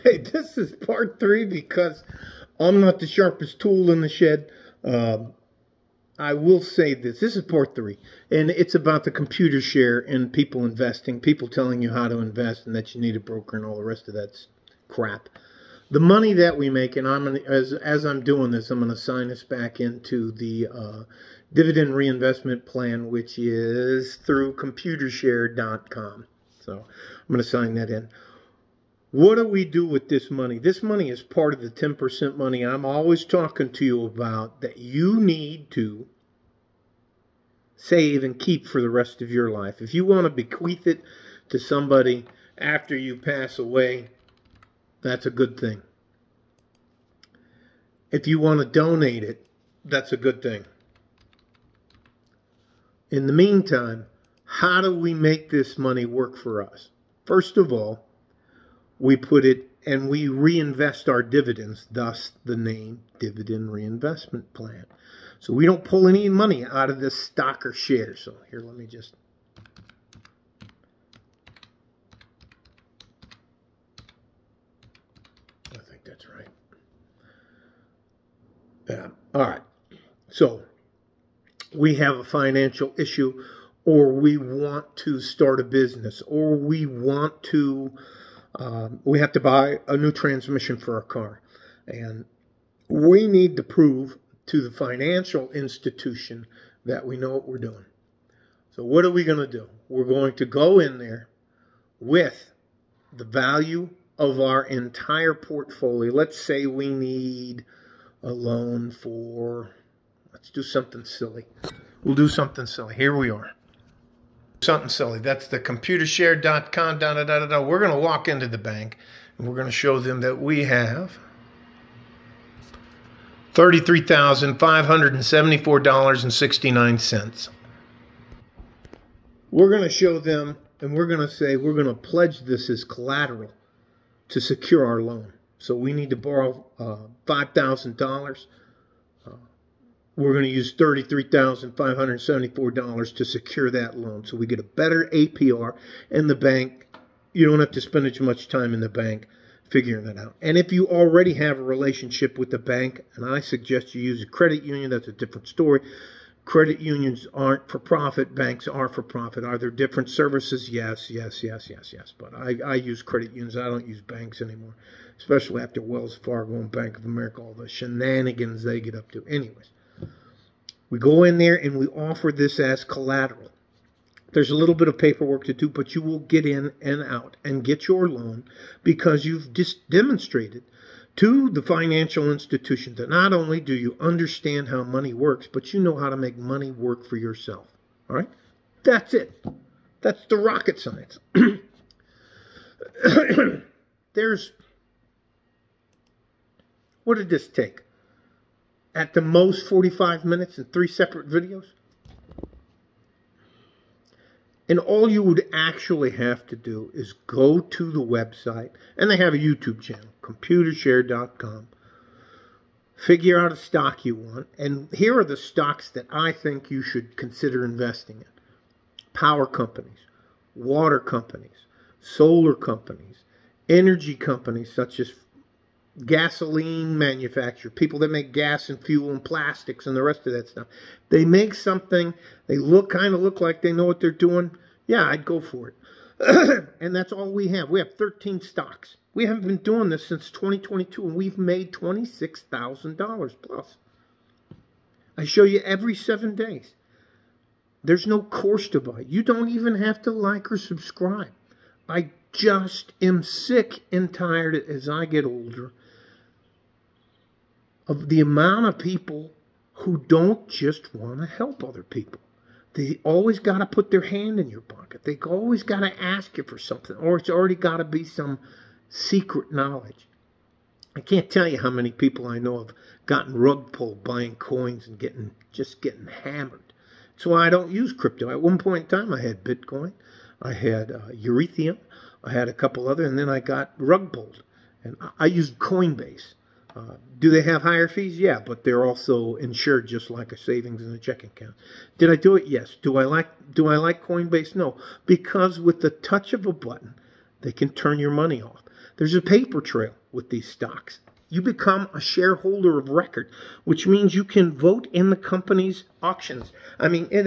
Hey, this is part 3 because I'm not the sharpest tool in the shed. I will say this. This is part 3, and it's about the computer share and people investing, people telling you how to invest and that you need a broker and all the rest of that crap. The money that we make, and as I'm doing this, I'm going to sign this back into the dividend reinvestment plan, which is through computershare.com. So I'm going to sign that in. What do we do with this money? This money is part of the 10% money I'm always talking to you about that you need to save and keep for the rest of your life. If you want to bequeath it to somebody after you pass away, that's a good thing. If you want to donate it, that's a good thing. In the meantime, how do we make this money work for us? First of all, we put it and we reinvest our dividends, thus the name Dividend Reinvestment Plan. So we don't pull any money out of this stock or share. So here, let me just... I think that's right. Yeah. All right. So we have a financial issue, or we want to start a business, or we want to... we have to buy a new transmission for our car. And we need to prove to the financial institution that we know what we're doing. So what are we going to do? We're going to go in there with the value of our entire portfolio. Let's say we need a loan for, let's do something silly. We'll do something silly. Here we are. Something silly. That's the computershare.com. We're going to walk into the bank and we're going to show them that we have $33,574.69. We're going to show them and we're going to say we're going to pledge this as collateral to secure our loan. So we need to borrow $5,000. We're going to use $33,574 to secure that loan. So we get a better APR, and the bank, you don't have to spend as much time in the bank figuring that out. And if you already have a relationship with the bank, and I suggest you use a credit union, that's a different story. Credit unions aren't for profit. Banks are for profit. Are there different services? Yes. But I use credit unions. I don't use banks anymore, especially after Wells Fargo and Bank of America, all the shenanigans they get up to. Anyways. We go in there and we offer this as collateral. There's a little bit of paperwork to do, but you will get in and out and get your loan because you've just demonstrated to the financial institution that not only do you understand how money works, but you know how to make money work for yourself. All right? That's it. That's the rocket science. What did this take? At the most 45 minutes in 3 separate videos. And all you would actually have to do is go to the website, and they have a YouTube channel, computershare.com. Figure out a stock you want, and here are the stocks that I think you should consider investing in. Power companies, water companies, solar companies, energy companies such as gasoline manufacturer, people that make gas and fuel and plastics and the rest of that stuff. They make something, they kind of look like they know what they're doing. Yeah, I'd go for it. And that's all we have. We have 13 stocks. We haven't been doing this since 2022, and we've made $26,000 plus. I show you every 7 days. There's no course to buy. You don't even have to like or subscribe. I just am sick and tired as I get older of the amount of people who don't just want to help other people. They always got to put their hand in your pocket. They always got to ask you for something, or it's already got to be some secret knowledge. I can't tell you how many people I know have gotten rug pulled buying coins and just getting hammered. That's why I don't use crypto. At one point in time, I had Bitcoin, I had Ethereum, I had a couple other, and then I got rug pulled. And I used Coinbase. Do they have higher fees? Yeah, but they're also insured just like a savings and a checking account. Did I do it? Yes. Do I like Coinbase? No, because with the touch of a button, they can turn your money off. There's a paper trail with these stocks. You become a shareholder of record, which means you can vote in the company's auctions. I mean, in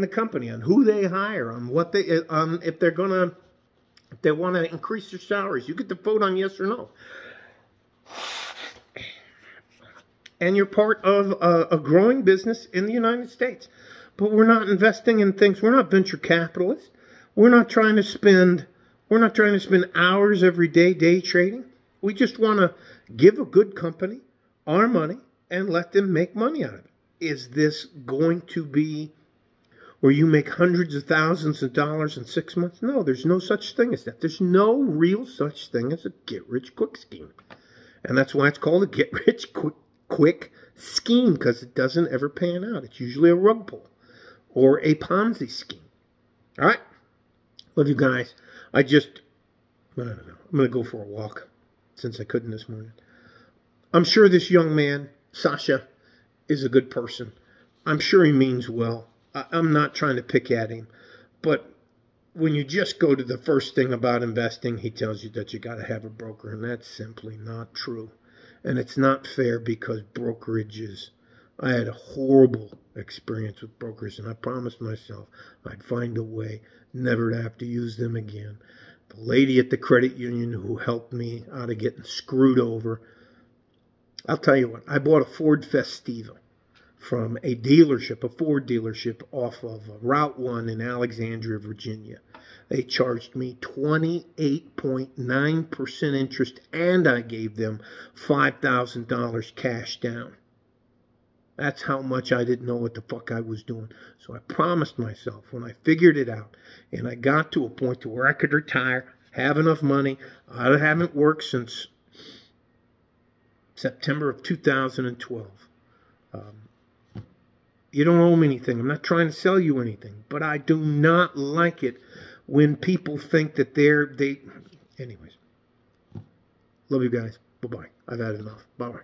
the company on who they hire, on what they, if they want to increase their salaries. You get to vote on yes or no. And you're part of a growing business in the United States. But we're not investing in things. We're not venture capitalists. We're not trying to spend hours every day day trading. We just want to give a good company our money and let them make money out of it. Is this going to be where you make hundreds of thousands of dollars in 6 months? No, there's no such thing as that. There's no real such thing as a get-rich-quick scheme. And that's why it's called a get-rich-quick scheme, because it doesn't ever pan out. It's usually a rug pull or a Ponzi scheme. All right? Love you guys. I don't know. I'm going to go for a walk since I couldn't this morning. I'm sure this young man, Sasha, is a good person. I'm sure he means well. I'm not trying to pick at him. But when you just go to the first thing about investing, he tells you that you got to have a broker, and that's simply not true. And it's not fair, because brokerages, I had a horrible experience with brokers, and I promised myself I'd find a way never to have to use them again. The lady at the credit union who helped me out of getting screwed over, I'll tell you what, I bought a Ford Festiva from a dealership, a Ford dealership off of Route 1 in Alexandria, Virginia. They charged me 28.9% interest, and I gave them $5,000 cash down. That's how much I didn't know what the fuck I was doing. So I promised myself, when I figured it out and I got to a point to where I could retire, have enough money. I haven't worked since September of 2012. You don't owe me anything. I'm not trying to sell you anything. But I do not like it when people think that anyways. Love you guys. Bye-bye. I've had enough. Bye-bye.